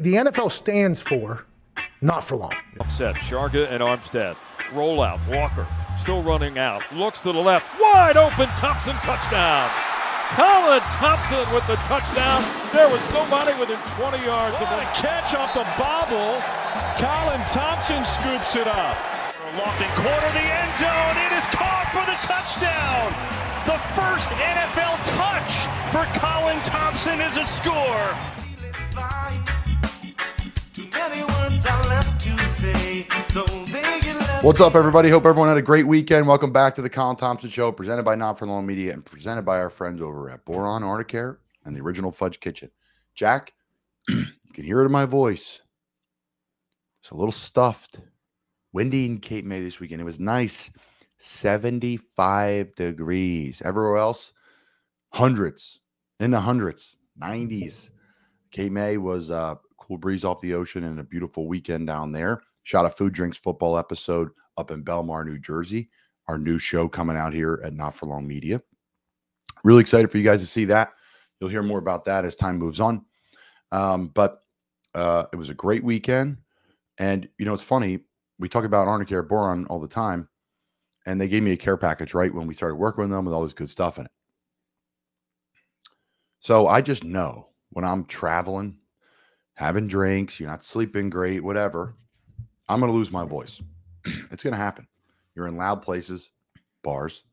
The NFL stands for not for long. Set Sharga and Armstead. Roll out. Walker still running out. Looks to the left. Wide open. Thompson touchdown. Colin Thompson with the touchdown. There was nobody within 20 yards of him. What a catch off the bobble. Colin Thompson scoops it up. Lofting corner the end zone. It is caught for the touchdown. The first NFL touch for Colin Thompson is a score. What's up, everybody? Hope everyone had a great weekend. Welcome back to the Colin Thompson Show, presented by Not For Long Media and presented by our friends over at Boiron, Arnicare, and the original Fudge Kitchen. Jack, you can hear it in my voice. It's a little stuffed. Windy in Cape May this weekend. It was nice. 75 degrees. Everywhere else, hundreds. In the hundreds. 90s. Cape May was a cool breeze off the ocean and a beautiful weekend down there. Shot a Food Drinks Football episode up in Belmar, New Jersey. Our new show coming out here at Not For Long Media. Really excited for you guys to see that. You'll hear more about that as time moves on. But it was a great weekend. And, you know, it's funny. We talk about Arnicare, Boiron all the time. And they gave me a care package right when we started working with them with all this good stuff in it. So I just know when I'm traveling, having drinks, you're not sleeping great, whatever, I'm going to lose my voice. It's going to happen. You're in loud places, bars.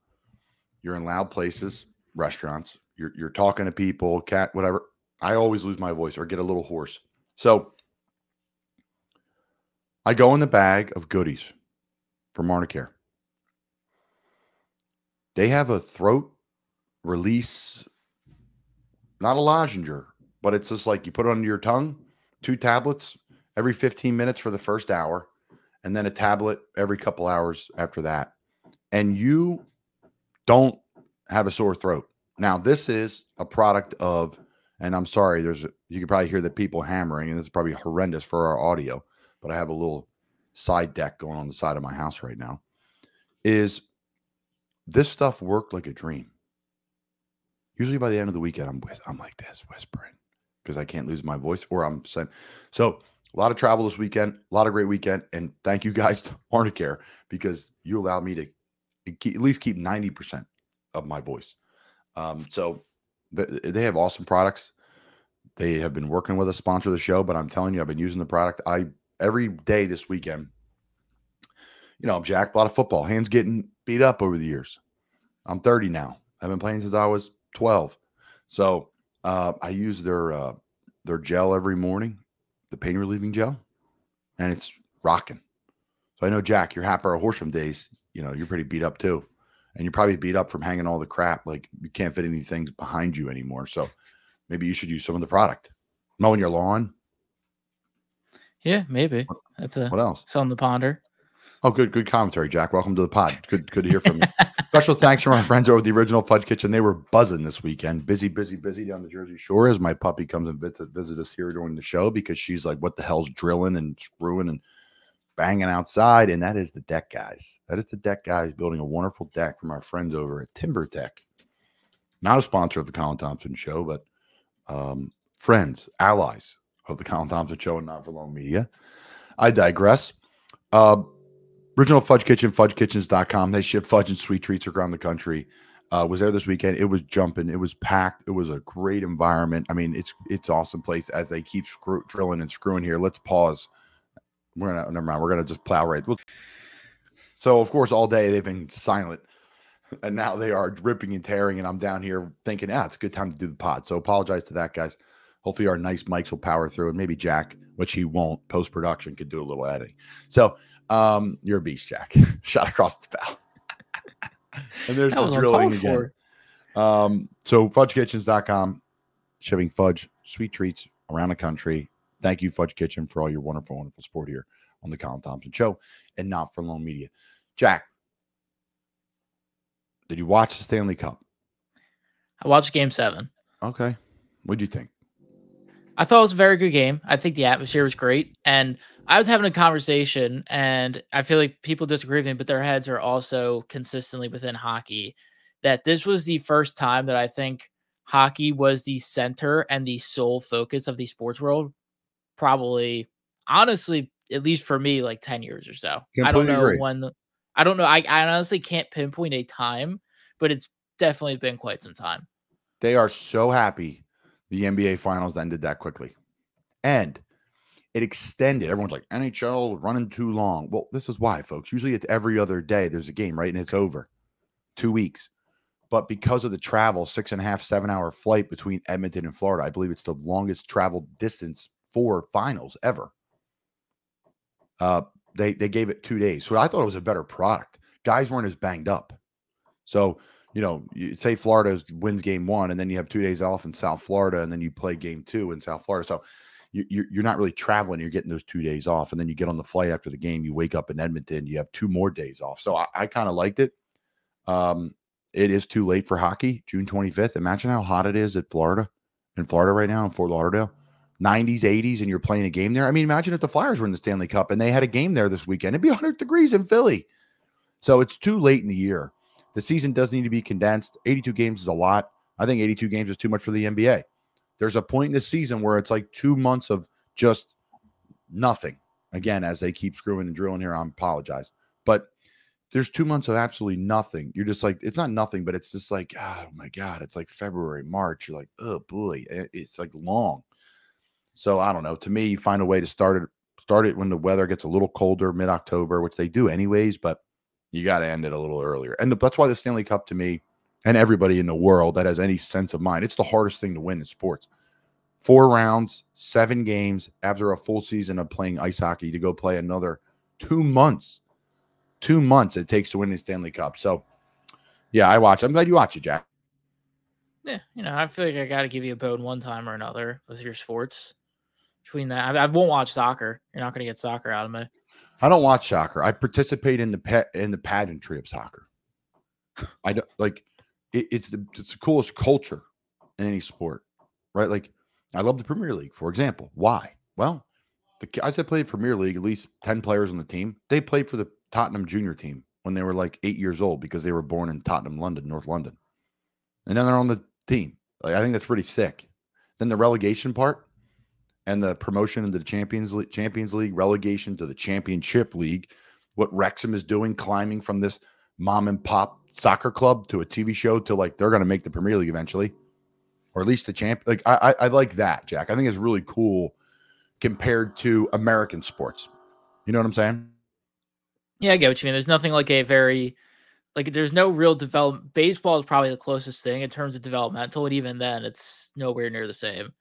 You're in loud places, restaurants. You're talking to people, cat, whatever. I always lose my voice or get a little hoarse. So I go in the bag of goodies from Arnicare. They have a throat release, not a lozenger, but it's just like you put it under your tongue, 2 tablets every 15 minutes for the first hour, and then a tablet every couple hours after that. And you don't have a sore throat. Now, this is a product of, and I'm sorry, you can probably hear the people hammering, and this is probably horrendous for our audio, but I have a little side deck going on the side of my house right now, is this stuff worked like a dream. Usually by the end of the weekend, I'm like this, whispering, because I can't lose my voice, or I'm saying. So a lot of travel this weekend, a lot of great weekend, and thank you guys to Arnicare, because you allowed me to at least keep 90% of my voice. So they have awesome products. They have been working with us, sponsor the show, but I'm telling you, I've been using the product. Every day this weekend, you know, I'm Jack, a lot of football, hands getting beat up over the years. I'm 30 now. I've been playing since I was 12. So I use their gel every morning, the pain relieving gel, and it's rocking. So I know, Jack, your Happer Horsham days, you know, you're pretty beat up too. And you're probably beat up from hanging all the crap. Like, you can't fit anything behind you anymore. So maybe you should use some of the product. Mowing your lawn. Yeah, maybe. That's what else? Something to ponder. Oh, good commentary, Jack. Welcome to the pod. Good to hear from you. Special thanks from our friends over at the original Fudge Kitchen. They were buzzing this weekend. Busy down the Jersey Shore as my puppy comes and visit us here during the show, because she's like, what the hell's drilling and screwing and banging outside? And that is the deck guys. That is the deck guys building a wonderful deck from our friends over at Timber Tech. Not a sponsor of the Colin Thompson Show, but friends, allies of the Colin Thompson Show and Not For Long Media. I digress. Original Fudge Kitchen, fudgekitchens.com. They ship fudge and sweet treats around the country. Was there this weekend. It was jumping. It was packed. It was a great environment. I mean, it's awesome place as they keep drilling and screwing here. Let's pause. Never mind. We're gonna just plow right. So of course, all day they've been silent, and now they are ripping and tearing. And I'm down here thinking, it's a good time to do the pod. So apologize to that, guys. Hopefully our nice mics will power through, and maybe Jack, which he won't, post-production, could do a little editing. So you're a beast, Jack. Shot across the bow. And there's the drilling again. So fudgekitchens.com, shipping fudge, sweet treats around the country. Thank you, Fudge Kitchen, for all your wonderful, wonderful support here on the Colin Thompson Show and Not For Long Media. Jack, did you watch the Stanley Cup? I watched Game 7. Okay. What'd you think? I thought it was a very good game. I think the atmosphere was great. And I was having a conversation, and I feel like people disagree with me, but their heads are also consistently within hockey, that this was the first time that I think hockey was the center and the sole focus of the sports world probably, honestly, at least for me, like 10 years or so. I don't Completely know agree. when. I don't know. I honestly can't pinpoint a time, but it's definitely been quite some time. They are so happy the NBA Finals ended that quickly. And it extended. Everyone's like, NHL running too long. Well, this is why, folks. Usually it's every other day there's a game, right? And it's over. 2 weeks. But because of the travel, 6.5, 7-hour flight between Edmonton and Florida, I believe it's the longest traveled distance for finals ever. They gave it 2 days. So I thought it was a better product. Guys weren't as banged up. So, you say Florida wins game 1, and then you have 2 days off in South Florida, and then you play game 2 in South Florida. So you're not really traveling. You're getting those 2 days off, and then you get on the flight after the game. You wake up in Edmonton. You have 2 more days off. So I kind of liked it. It is too late for hockey, June 25th. Imagine how hot it is in Florida right now in Fort Lauderdale. 90s, 80s, and you're playing a game there. I mean, imagine if the Flyers were in the Stanley Cup and they had a game there this weekend. It'd be 100 degrees in Philly. So it's too late in the year. The season does need to be condensed. 82 games is a lot. I think 82 games is too much for the NBA. There's a point in the season where it's like 2 months of just nothing. Again, as they keep screwing and drilling here, I apologize. But there's 2 months of absolutely nothing. You're just like, it's not nothing, but it's just like, oh my God, it's like February, March. You're like, oh boy, it's like long. So I don't know. To me, you find a way to start it when the weather gets a little colder, mid-October, which they do anyways, but you got to end it a little earlier. And that's why the Stanley Cup, to me, and everybody in the world that has any sense of mind, it's the hardest thing to win in sports. 4 rounds, 7 games after a full season of playing ice hockey to go play another 2 months. 2 months it takes to win the Stanley Cup. So, yeah, I watch. I'm glad you watch it, Jack. Yeah, I feel like I got to give you a bone one time or another with your sports. Between that, I won't watch soccer. You're not going to get soccer out of me. I don't watch soccer. I participate in the pageantry of soccer. I don't like it, it's the coolest culture in any sport, right? Like I love the Premier League, for example. Why? Well, the guys that played Premier League, at least 10 players on the team, they played for the Tottenham junior team when they were like 8 years old because they were born in Tottenham, London, North London. And then they're on the team. Like, I think that's pretty sick. Then the relegation part and the promotion into the Champions League, relegation to the Championship League, what Wrexham is doing, climbing from this mom and pop soccer club to a TV show to like they're going to make the Premier League eventually, or at least the champ. Like I like that, Jack. I think it's really cool compared to American sports. You know what I'm saying? Yeah, I get what you mean. There's nothing like there's no real development. Baseball is probably the closest thing in terms of developmental, and even then, it's nowhere near the same.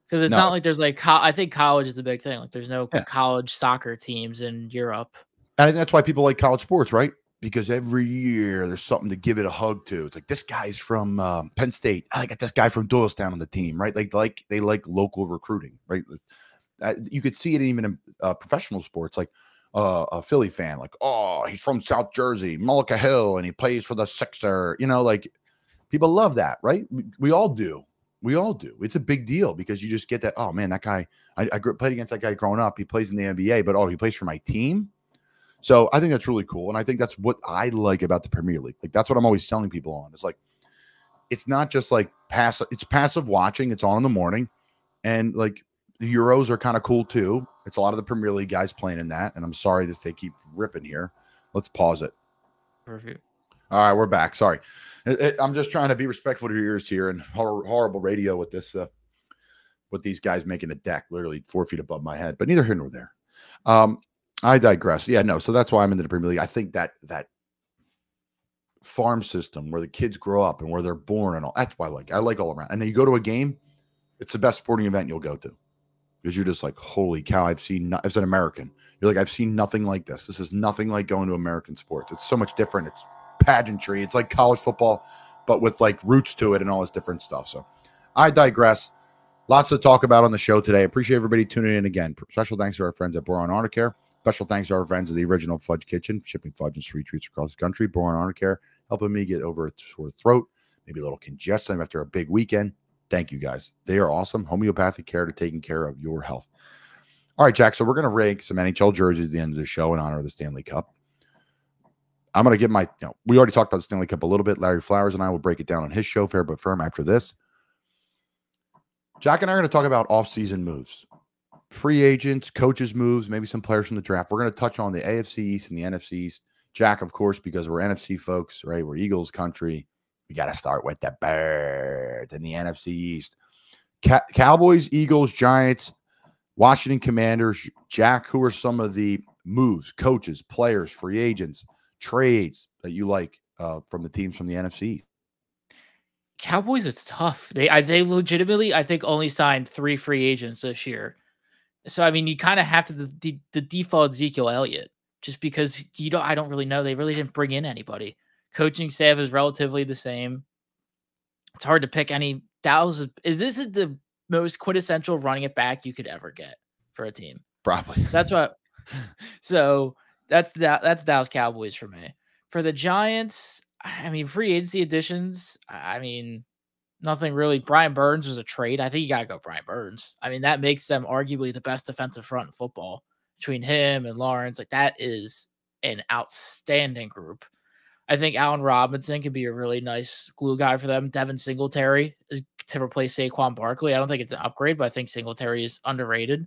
Because it's not like there's like, I think college is the big thing. Like there's no college soccer teams in Europe. And I think that's why people like college sports, right? Because every year there's something to give it a hug to. It's like this guy's from Penn State. I got this guy from Doylestown on the team, right? They like local recruiting, right? You could see it even in professional sports, like a Philly fan, like, oh, he's from South Jersey, Mullica Hill, and he plays for the Sixer. Like people love that, right? We all do. We all do. It's a big deal because you just get that, oh, man, that guy, I played against that guy growing up. He plays in the NBA, but, oh, he plays for my team. So I think that's really cool. And I think that's what I like about the Premier League. Like, that's what I'm always telling people on. It's like, it's not just like passive. It's passive watching. It's on in the morning. And, like, the Euros are kind of cool, too. It's a lot of the Premier League guys playing in that. And I'm sorry they keep ripping here. Let's pause it. Perfect. All right, we're back. Sorry. I'm just trying to be respectful to your ears here, and horrible radio with this, with these guys making a deck literally 4 feet above my head, but neither here nor there. I digress. Yeah, no. So that's why I'm into the Premier League. I think that farm system where the kids grow up and where they're born and all, that's why I like all around. And then you go to a game, it's the best sporting event you'll go to because you're just like, holy cow, as an American, you're like, I've seen nothing like this. This is nothing like going to American sports. It's so much different. It's pageantry. It's like college football, but with like roots to it and all this different stuff. So I digress. Lots to talk about on the show today. Appreciate everybody tuning in again. Special thanks to our friends at Boiron Arnicare. Special thanks to our friends at the original Fudge Kitchen, shipping fudge and sweet treats across the country. Boiron Arnicare, helping me get over a sore throat, maybe a little congestion after a big weekend. Thank you, guys. They are awesome. Homeopathic care to taking care of your health. All right, Jack. So we're going to rank some NHL jerseys at the end of the show in honor of the Stanley Cup. I'm going to give we already talked about the Stanley Cup a little bit. Larry Flowers and I will break it down on his show, Fair But Firm, after this. Jack and I are going to talk about off-season moves. free agents, coaches moves, maybe some players from the draft. We're going to touch on the AFC East and the NFC East. Jack, of course, because we're NFC folks, right? We're Eagles country. We got to start with the Birds in the NFC East. Cowboys, Eagles, Giants, Washington Commanders. Jack, who are some of the moves, coaches, players, free agents, trades that you like from the teams from the NFC? Cowboys, it's tough. They legitimately, I think, only signed 3 free agents this year. So I mean, you kind of have to the default Ezekiel Elliott, just because I don't really know. They really didn't bring in anybody. Coaching staff is relatively the same. It's hard to pick any. Dallas is the most quintessential running it back you could ever get for a team. Probably. So that's what. So that's Dallas Cowboys for me. For the Giants, I mean, free agency additions. I mean, nothing really. Brian Burns was a trade. I think you gotta go Brian Burns. I mean, that makes them arguably the best defensive front in football between him and Lawrence. Like, that is an outstanding group. I think Allen Robinson could be a really nice glue guy for them. Devin Singletary to replace Saquon Barkley. I don't think it's an upgrade, but I think Singletary is underrated.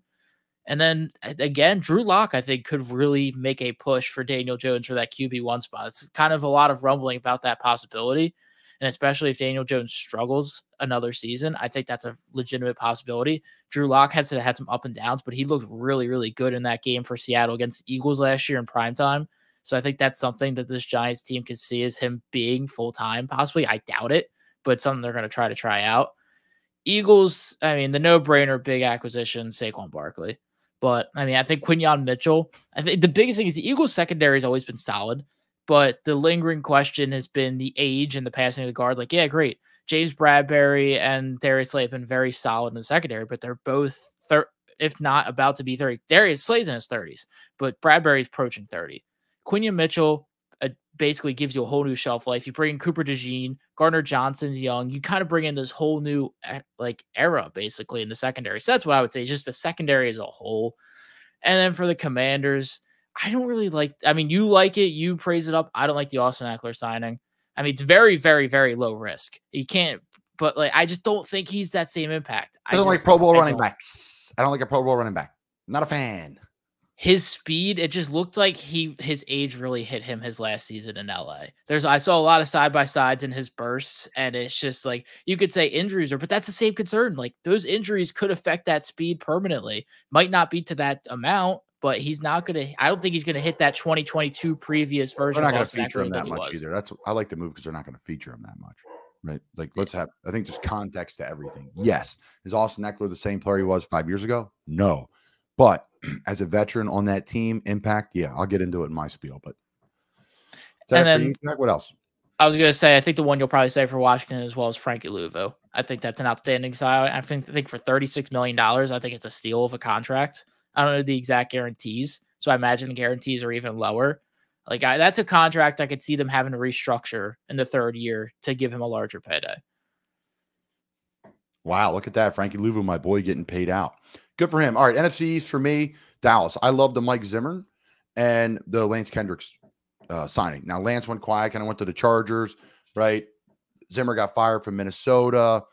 And then again, Drew Lock, I think, could really make a push for Daniel Jones for that QB1 spot. It's kind of a lot of rumbling about that possibility. And especially if Daniel Jones struggles another season, I think that's a legitimate possibility. Drew Lock had some up and downs, but he looked really, really good in that game for Seattle against the Eagles last year in primetime. So I think that's something that this Giants team could see as him being full-time. Possibly, I doubt it, but it's something they're going to try out. Eagles, I mean, the no-brainer big acquisition, Saquon Barkley. But, I mean, I think Quinyon Mitchell, I think the biggest thing is the Eagles secondary has always been solid, but the lingering question has been the age and the passing of the guard. Like, yeah, great. James Bradbury and Darius Slay have been very solid in the secondary, but they're both, if not about to be 30. Darius Slay's in his 30s, but Bradbury's approaching 30. Quinyon Mitchell basically gives you a whole new shelf life. You bring in Cooper DeJean, Gardner Johnson's young. You kind of bring in this whole new era basically in the secondary. So that's what I would say, just the secondary as a whole. And then for the Commanders, I don't really like. I mean, you like it, you praise it up. I don't like the Austin Eckler signing. I mean, it's very, very, very low risk. You can't, but I just don't think he's that same impact. I don't like Pro Bowl running backs. I don't like a Pro Bowl running back. Not a fan. His speed, it just looked like his age really hit him his last season in LA. I saw a lot of side-by-sides in his bursts, and it's just like, you could say injuries but that's the same concern. Like, those injuries could affect that speed permanently. Might not be to that amount, but he's not going to, I don't think he's going to hit that 2022 previous version. They're not going to feature him that much either. I like the move because they're not going to feature him that much. Right? Like, I think there's context to everything. Yes. Is Austin Eckler the same player he was 5 years ago? No. But as a veteran on that team, impact, yeah, I'll get into it in my spiel. But what else? I was going to say, I think the one you'll probably say for Washington as well is Frankie Louvo. I think that's an outstanding sign. I think for $36 million, I think it's a steal of a contract. I don't know the exact guarantees, so I imagine the guarantees are even lower. That's a contract I could see them having to restructure in the third year to give him a larger payday. Wow, look at that. Frankie Louvo, my boy, getting paid out. Good for him. All right, NFC East for me, Dallas. I love the Mike Zimmer and the Lance Kendricks signing. Now, Lance went quiet, kind of went to the Chargers, right? Zimmer got fired from Minnesota.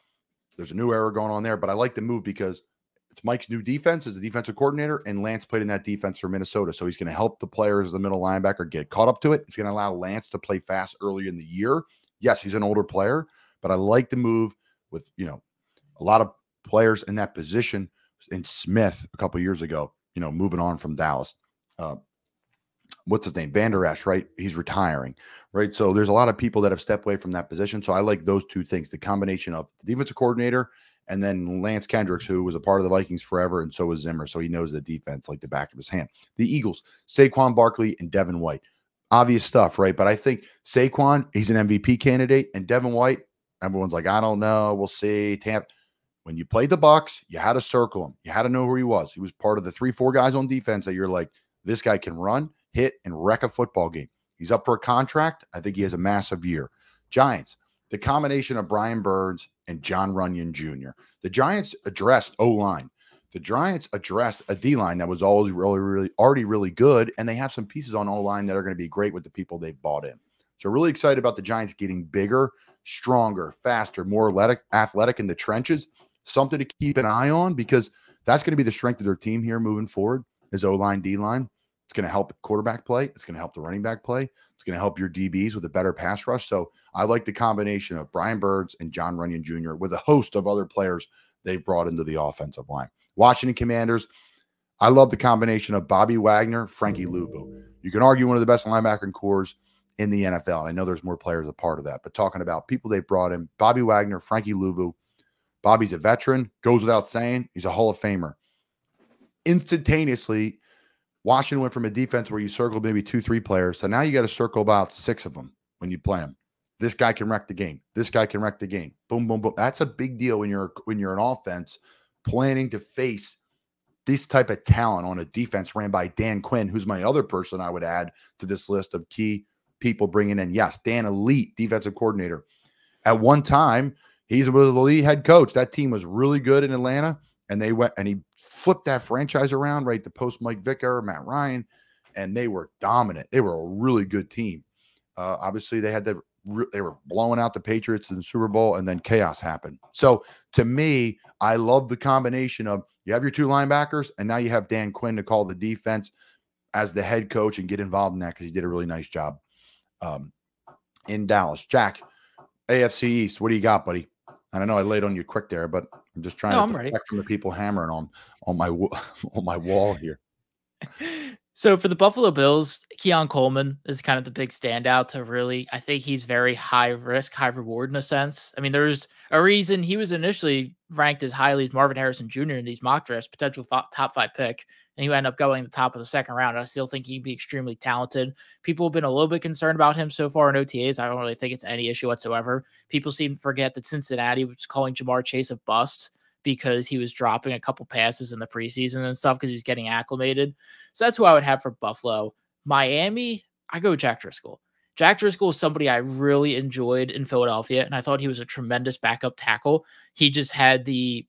There's a new era going on there, but I like the move because it's Mike's new defense as a defensive coordinator, and Lance played in that defense for Minnesota. So he's going to help the players, the middle linebacker, get caught up to it. It's going to allow Lance to play fast early in the year. Yes, he's an older player, but I like the move with, a lot of players in that position. In Smith a couple years ago, moving on from Dallas. What's his name? Van Der Esch, right? He's retiring, right? So there's a lot of people that have stepped away from that position. So I like those two things, the combination of the defensive coordinator and then Lance Kendricks, who was a part of the Vikings forever, and so was Zimmer. So he knows the defense like the back of his hand. The Eagles, Saquon Barkley and Devin White. Obvious stuff, right? But I think Saquon, he's an MVP candidate, and Devin White, everyone's like, I don't know. We'll see. Tampa. When you played the Bucs, you had to circle him. You had to know who he was. He was part of the 3-4 guys on defense that you're like, this guy can run, hit, and wreck a football game. He's up for a contract. I think he has a massive year. Giants, the combination of Brian Burns and John Runyon Jr. The Giants addressed O-line. The Giants addressed a D-line that was always already really good, and they have some pieces on O-line that are going to be great with the people they've bought in. So really excited about the Giants getting bigger, stronger, faster, more athletic in the trenches. Something to keep an eye on because That's going to be the strength of their team here moving forward, is O-line, D-line. It's going to help quarterback play. It's going to help the running back play. It's going to help your DBs with a better pass rush. So I like the combination of Brian Birds and John Runyon Jr. with a host of other players they've brought into the offensive line. Washington Commanders, I love the combination of Bobby Wagner, Frankie Louvu. You can argue one of the best linebacker cores in the NFL. I know there's more players a part of that, but talking about people they brought in, Bobby Wagner, Frankie Louvu. Bobby's a veteran, goes without saying. He's a Hall of Famer. Instantaneously, Washington went from a defense where you circled maybe 2-3 players, so now you got to circle about 6 of them when you play them. This guy can wreck the game. This guy can wreck the game. Boom, boom, boom. That's a big deal when you're an offense planning to face this type of talent on a defense ran by Dan Quinn, who's my other person I would add to this list of key people bringing in. Yes, Dan, elite defensive coordinator. At one time, he's the lead head coach. That team was really good in Atlanta. And they went and he flipped that franchise around, right? The post Mike Vicker, Matt Ryan, and they were dominant. They were a really good team. Obviously, they were blowing out the Patriots in the Super Bowl, and then chaos happened. So to me, I love the combination of you have your 2 linebackers, and now you have Dan Quinn to call the defense as the head coach and get involved in that because he did a really nice job in Dallas. Jack, AFC East, what do you got, buddy? And I know I laid on you quick there, but I'm just trying to deflect from the people hammering on my wall here. So for the Buffalo Bills, Keon Coleman is kind of the big standout to really, I think he's very high risk, high reward in a sense. I mean, there's a reason he was initially ranked as highly as Marvin Harrison Jr. in these mock drafts, potential top 5 pick, and he ended up going the top of the 2nd round. I still think he'd be extremely talented. People have been a little bit concerned about him so far in OTAs. I don't really think it's any issue whatsoever. People seem to forget that Cincinnati was calling Jamar Chase a bust because he was dropping a couple passes in the preseason and stuff because he was getting acclimated. So that's who I would have for Buffalo. Miami, I go Jack Driscoll. Jack Driscoll is somebody I really enjoyed in Philadelphia, and I thought he was a tremendous backup tackle. He just had the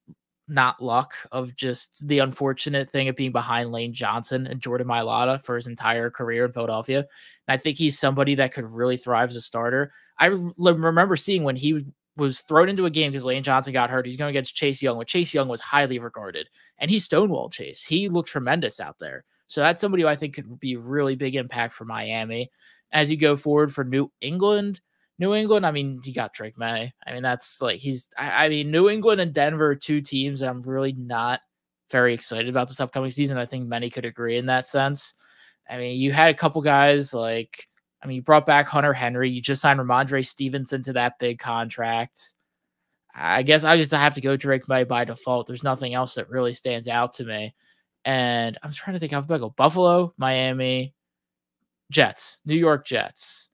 not luck of just the unfortunate thing of being behind Lane Johnson and Jordan Mailata for his entire career in Philadelphia. And I think he's somebody that could really thrive as a starter. I remember seeing when he was thrown into a game because Lane Johnson got hurt. He's going against Chase Young, when Chase Young was highly regarded, and he stonewalled Chase. He looked tremendous out there. So that's somebody who I think could be a really big impact for Miami. As you go forward for New England, I mean, you got Drake May. I mean, that's like I mean, New England and Denver are 2 teams that I'm really not very excited about this upcoming season. I think many could agree in that sense. I mean, you had a couple guys like, I mean, you brought back Hunter Henry. You just signed Ramondre Stevenson to that big contract. I guess I just have to go Drake May by default. There's nothing else that really stands out to me. And I'm trying to think how I go. Buffalo, Miami, Jets, New York Jets.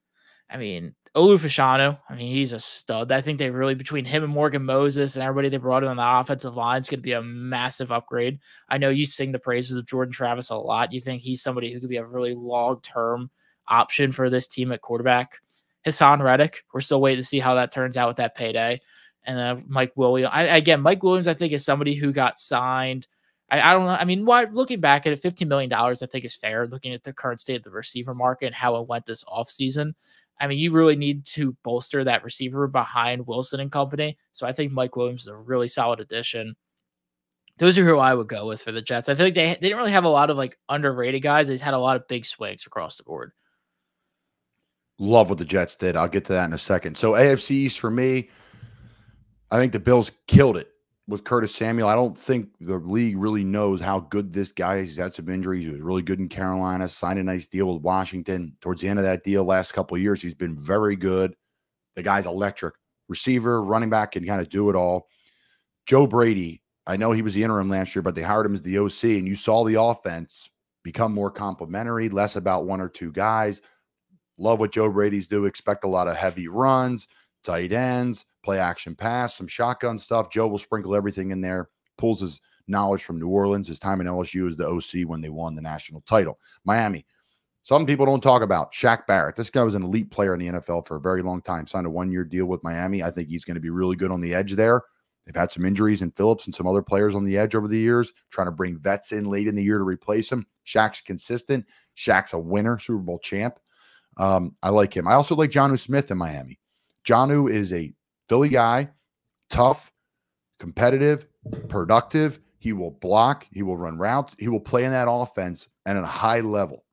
I mean, Olu Fashanu, I mean, he's a stud. I think they really, between him and Morgan Moses and everybody they brought in on the offensive line, is going to be a massive upgrade. I know you sing the praises of Jordan Travis a lot. You think he's somebody who could be a really long-term option for this team at quarterback. Hassan Reddick, we're still waiting to see how that turns out with that payday. And then Mike Williams. Mike Williams, I think, is somebody who got signed. I don't know. I mean, looking back at it, $15 million, I think is fair, looking at the current state of the receiver market and how it went this offseason. I mean, you really need to bolster that receiver behind Wilson and company. So I think Mike Williams is a really solid addition. Those are who I would go with for the Jets. I feel like they didn't really have a lot of like underrated guys. They just had a lot of big swings across the board. Love what the Jets did. I'll get to that in a second. So AFC East for me, I think the Bills killed it with Curtis Samuel. I don't think the league really knows how good this guy is. He's had some injuries. He was really good in Carolina, signed a nice deal with Washington. Towards the end of that deal, last couple of years, he's been very good. The guy's electric. Receiver, running back, can kind of do it all. Joe Brady, I know he was the interim last year, but they hired him as the OC, and you saw the offense become more complementary, less about 1 or 2 guys. Love what Joe Brady's do. Expect a lot of heavy runs, tight ends, play action pass, some shotgun stuff. Joe will sprinkle everything in there, pulls his knowledge from New Orleans, his time in LSU as the OC when they won the national title. Miami, some people don't talk about Shaq Barrett. This guy was an elite player in the NFL for a very long time, signed a 1-year deal with Miami. I think he's going to be really good on the edge there. They've had some injuries in Phillips and some other players on the edge over the years, trying to bring vets in late in the year to replace him. Shaq's consistent. Shaq's a winner, Super Bowl champ. I like him. I also like Jonnu Smith in Miami. Jonnu is a Philly guy, tough, competitive, productive. He will block. He will run routes. He will play in that offense and at a high level.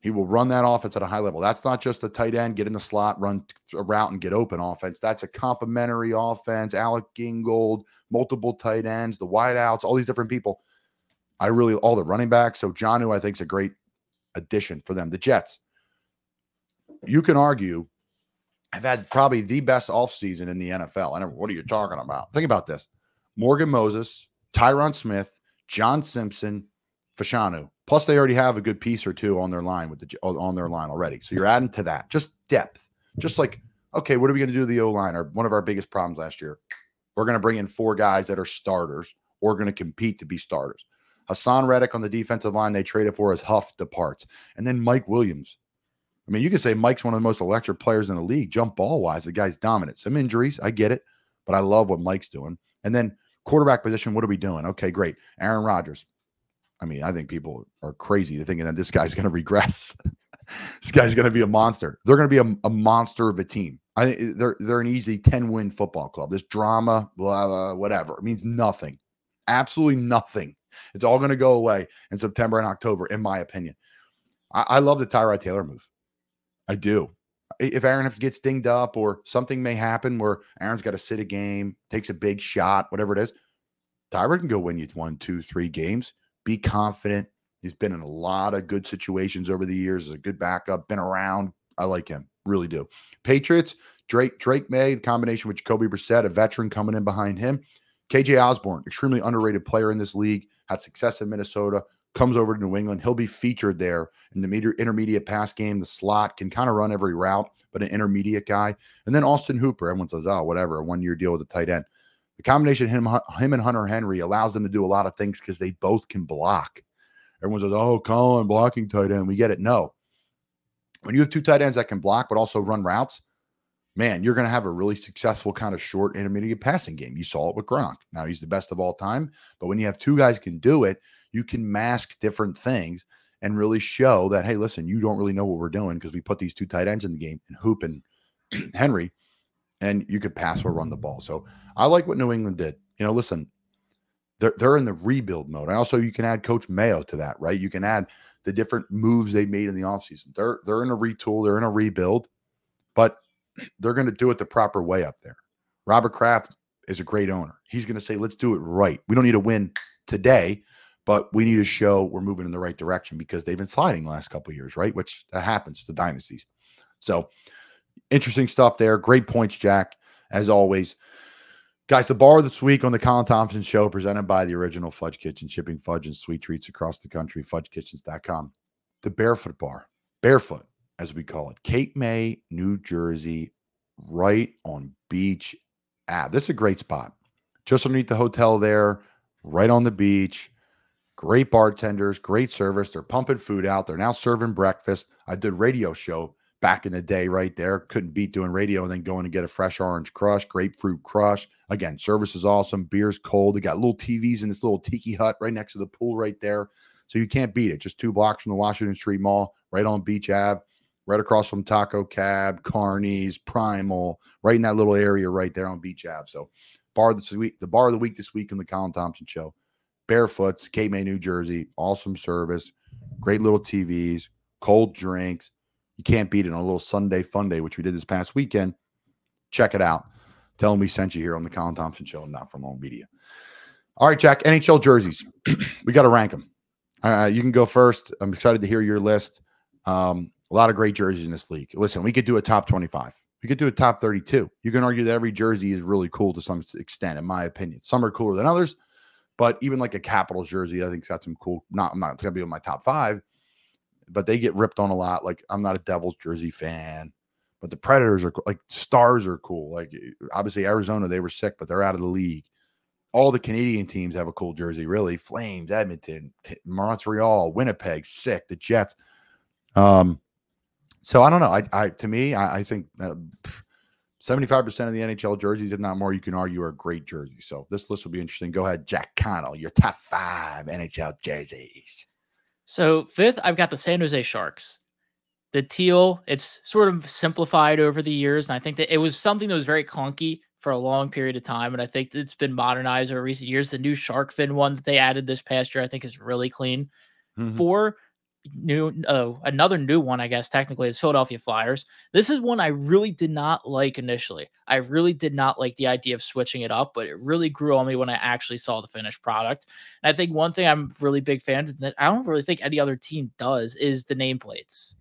He will run that offense at a high level. That's not just the tight end, get in the slot, run a route, and get open offense. That's a complementary offense. Alec Gingold, multiple tight ends, the wideouts, all these different people. All the running backs. So Jonnu, I think, is a great addition for them. The Jets, you can argue, have had probably the best offseason in the NFL. What are you talking about? Think about this. Morgan Moses, Tyron Smith, John Simpson, Fashanu. Plus, they already have a good piece or two on their line already. So you're adding to that. Just depth. Just like, okay, what are we going to do to the O-line? One of our biggest problems last year. We're going to bring in 4 guys that are starters or going to compete to be starters. Hassan Reddick on the defensive line they traded for as Huff departs. And then Mike Williams. I mean, you could say Mike's one of the most electric players in the league. Jump ball-wise, the guy's dominant. Some injuries, I get it. But I love what Mike's doing. And then quarterback position, what are we doing? Okay, great. Aaron Rodgers. I mean, I think people are crazy to thinking that this guy's going to regress. This guy's going to be a monster. They're going to be a monster of a team. I think they're an easy 10-win football club. This drama, blah, blah, whatever. It means nothing. Absolutely nothing. It's all going to go away in September and October, in my opinion. I love the Tyrod Taylor move. I do. If Aaron gets dinged up or something may happen where Aaron's got to sit a game, takes a big shot, whatever it is, Tyrod can go win you 1, 2, 3 games. Be confident. He's been in a lot of good situations over the years. Is a good backup. Been around. I like him. Really do. Patriots, Drake May, the combination with Jacoby Brissett, a veteran coming in behind him. KJ Osborne, extremely underrated player in this league. Had success in Minnesota. Comes over to New England. He'll be featured there in the intermediate pass game. The slot can kind of run every route, but an intermediate guy. And then Austin Hooper. Everyone says, oh, whatever, a 1-year deal with a tight end. The combination of him and Hunter Henry allows them to do a lot of things because they both can block. Everyone says, oh, Colin, blocking tight end. We get it. No. When you have 2 tight ends that can block but also run routes, man, you're going to have a really successful kind of short intermediate passing game. You saw it with Gronk. Now he's the best of all time. But when you have 2 guys can do it, you can mask different things and really show that, hey, listen, you don't really know what we're doing because we put these 2 tight ends in the game, and Hoop and Henry, and you could pass or run the ball. So I like what New England did. You know, listen, they're in the rebuild mode. And also you can add Coach Mayo to that, right? You can add the different moves they made in the offseason. They're in a retool. They're in a rebuild, but they're going to do it the proper way up there. Robert Kraft is a great owner. He's going to say, let's do it right. We don't need to win today, but we need to show we're moving in the right direction because they've been sliding the last couple of years, right? Which that happens to dynasties. So interesting stuff there. Great points, Jack, as always. Guys, the bar this week on the Colin Thompson Show, presented by the original Fudge Kitchen, shipping fudge and sweet treats across the country, fudgekitchens.com. The Barefoot Bar, Barefoot, as we call it, Cape May, New Jersey, right on Beach Ave. This is a great spot. Just underneath the hotel there, right on the beach. Great bartenders, great service. They're pumping food out. They're now serving breakfast. I did radio show back in the day right there. Couldn't beat doing radio and then going to get a fresh orange crush, grapefruit crush. Again, service is awesome. Beer's cold. They got little TVs in this little tiki hut right next to the pool right there. So you can't beat it. Just 2 blocks from the Washington Street Mall, right on Beach Ave, right across from Taco Cab, Carney's, Primal, right in that little area right there on Beach Ave. So the bar of the week this week on the Colin Thompson Show. Barefoots, Cape May, New Jersey. Awesome service. Great little TVs, cold drinks. You can't beat it on a little Sunday fun day, which we did this past weekend. Check it out. Tell them we sent you here on the Colin Thompson Show, not from Home Media. All right, Jack, NHL jerseys. We got to rank them. You can go first. I'm excited to hear your list. A lot of great jerseys in this league. Listen, we could do a top 25. We could do a top 32. You can argue that every jersey is really cool to some extent, in my opinion. Some are cooler than others, but even like a Capitals jersey, I think it's got some cool. I'm not going to be on my top 5, but they get ripped on a lot. Like, I'm not a Devils jersey fan, but the Predators are like, Stars are cool. Like, obviously Arizona, they were sick, but they're out of the league. All the Canadian teams have a cool jersey, really. Flames, Edmonton, Montreal, Winnipeg, sick. The Jets. So I don't know. I think 75% of the NHL jerseys, if not more, you can argue are great jerseys. So this list will be interesting. Go ahead, Jack Connell, your top 5 NHL jerseys. So 5th, I've got the San Jose Sharks. The teal, it's sort of simplified over the years, and I think that it was something that was very clunky for a long period of time, and I think it's been modernized over recent years. The new shark fin one that they added this past year, I think, is really clean. Mhm. 4 another new one, I guess technically, is Philadelphia Flyers. This is one I really did not like initially. I really did not like the idea of switching it up, but it really grew on me when I actually saw the finished product. And I think one thing I'm really big fan of that I don't really think any other team does is the nameplates.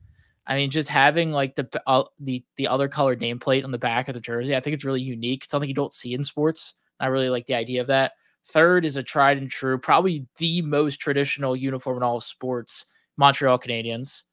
I mean, just having like the other colored nameplate on the back of the jersey, I think it's really unique. It's something you don't see in sports. I really like the idea of that. Third is a tried and true, probably the most traditional uniform in all of sports, Montreal Canadiens.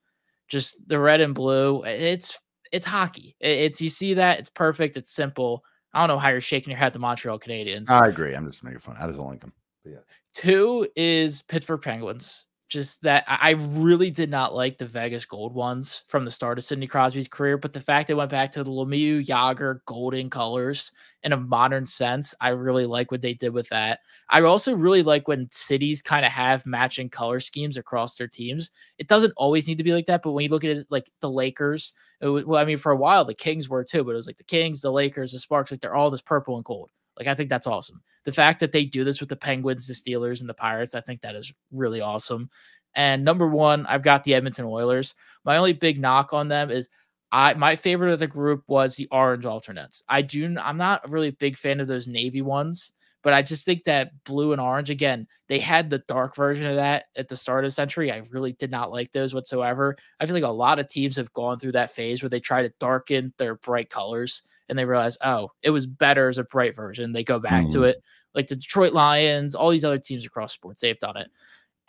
Just the red and blue. It's hockey. It's you see that, it's perfect, it's simple. I don't know how you're shaking your head at the Montreal Canadiens. I agree. I'm just making fun. I just don't like them. But yeah. 2 is Pittsburgh Penguins. Just that I really did not like the Vegas gold ones from the start of Sidney Crosby's career, but the fact they went back to the Lemieux, Yager, golden colors in a modern sense, I really like what they did with that. I also really like when cities kind of have matching color schemes across their teams. It doesn't always need to be like that, but when you look at it like the Lakers, well, I mean, for a while the Kings were too, but it was like the Kings, the Lakers, the Sparks, like they're all this purple and gold. Like, I think that's awesome. The fact that they do this with the Penguins, the Steelers, and the Pirates, I think that is really awesome. And number 1, I've got the Edmonton Oilers. My only big knock on them is my favorite of the group was the orange alternates. I'm not really a big fan of those navy ones, but I just think that blue and orange, again, they had the dark version of that at the start of the century. I really did not like those whatsoever. I feel like a lot of teams have gone through that phase where they try to darken their bright colors and they realize, oh, it was better as a bright version. They go back to it. Like the Detroit Lions, all these other teams across sports, they've done it.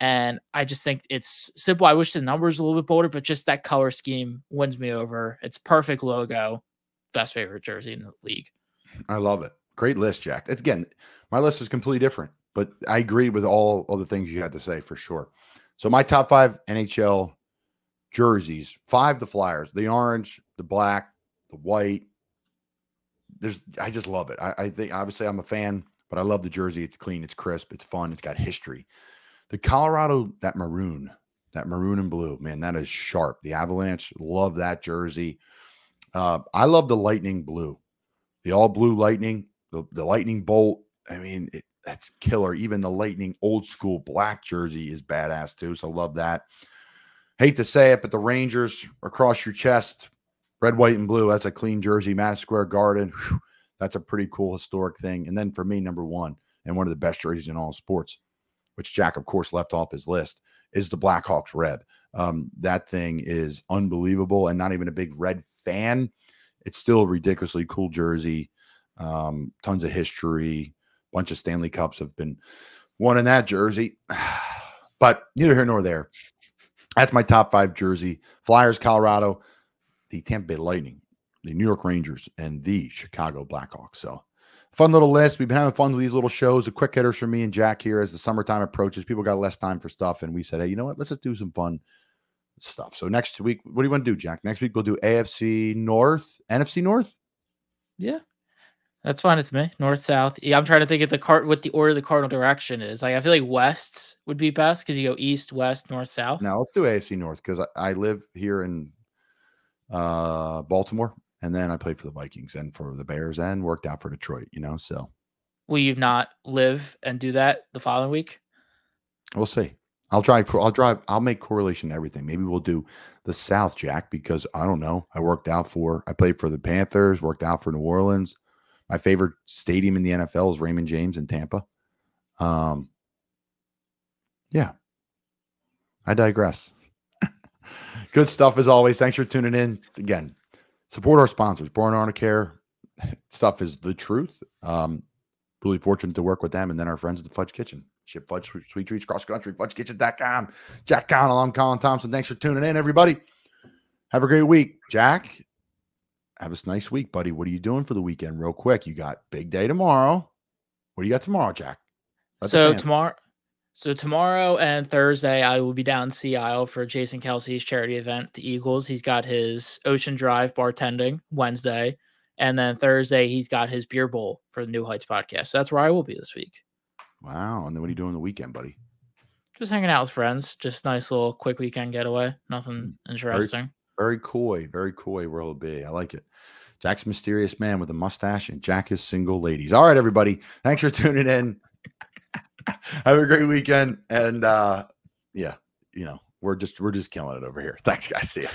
And I just think it's simple. I wish the numbers were a little bit bolder, but just that color scheme wins me over. It's perfect logo. Best favorite jersey in the league. I love it. Great list, Jack. It's, again, my list is completely different, but I agree with all of the things you had to say for sure. So my top 5 NHL jerseys, 5 the Flyers, the orange, the black, the white. I just love it. I think, obviously, I'm a fan, but I love the jersey. It's clean, it's crisp, it's fun, it's got history. The Colorado, that maroon and blue, man, that is sharp. The Avalanche, love that jersey. I love the lightning blue, the all blue lightning, the lightning bolt. I mean, that's killer. Even the lightning old school black jersey is badass too. So love that. Hate to say it, but the Rangers across your chest, red, white, and blue. That's a clean jersey. Madison Square Garden. Whew, that's a pretty cool historic thing. And then for me, number 1 and one of the best jerseys in all sports, which Jack, of course, left off his list, is the Blackhawks red. That thing is unbelievable, and not even a big red fan. It's still a ridiculously cool jersey. Tons of history. Bunch of Stanley Cups have been won in that jersey. But neither here nor there. That's my top 5 jersey. Flyers, Colorado, the Tampa Bay Lightning, the New York Rangers, and the Chicago Blackhawks. So fun little list. We've been having fun with these little shows, the quick hitters for me and Jack here as the summertime approaches. People got less time for stuff, and we said, hey, you know what? Let's just do some fun stuff. So next week, what do you want to do, Jack? Next week, we'll do AFC North, NFC North? Yeah, that's fine with me. North, South. Yeah, I'm trying to think of what the order of the cardinal direction is. Like, I feel like West would be best because you go East, West, North, South. No, let's do AFC North because I live here in Baltimore. And then I played for the Vikings and for the Bears and worked out for Detroit, so. Will you not live and do that the following week? We'll see. I'll make correlation to everything. Maybe we'll do the South, Jack, because I don't know. I played for the Panthers, worked out for New Orleans. My favorite stadium in the NFL is Raymond James in Tampa. Yeah. I digress. Good stuff as always. Thanks for tuning in. Again, support our sponsors. Boiron Arnicare stuff is the truth. Really fortunate to work with them. And then our friends at the Fudge Kitchen. Ship Fudge, sweet treats, cross country, fudgekitchen.com. Jack Connell, I'm Colin Thompson. Thanks for tuning in, everybody. Have a great week. Jack, have a nice week, buddy. What are you doing for the weekend? Real quick. You got big day tomorrow. What do you got tomorrow, Jack? Tomorrow and Thursday, I will be down in Sea Isle for Jason Kelsey's charity event, the Eagles. He's got his Ocean Drive bartending Wednesday. And then Thursday, he's got his beer bowl for the New Heights podcast. So that's where I will be this week. Wow. And then what are you doing the weekend, buddy? Just hanging out with friends. Just nice little quick weekend getaway. Nothing interesting. Very coy. Very coy where it'll be. I like it. Jack's mysterious man with a mustache, and Jack is single ladies. All right, everybody. Thanks for tuning in. Have a great weekend. And yeah, we're just killing it over here. Thanks, guys. See ya.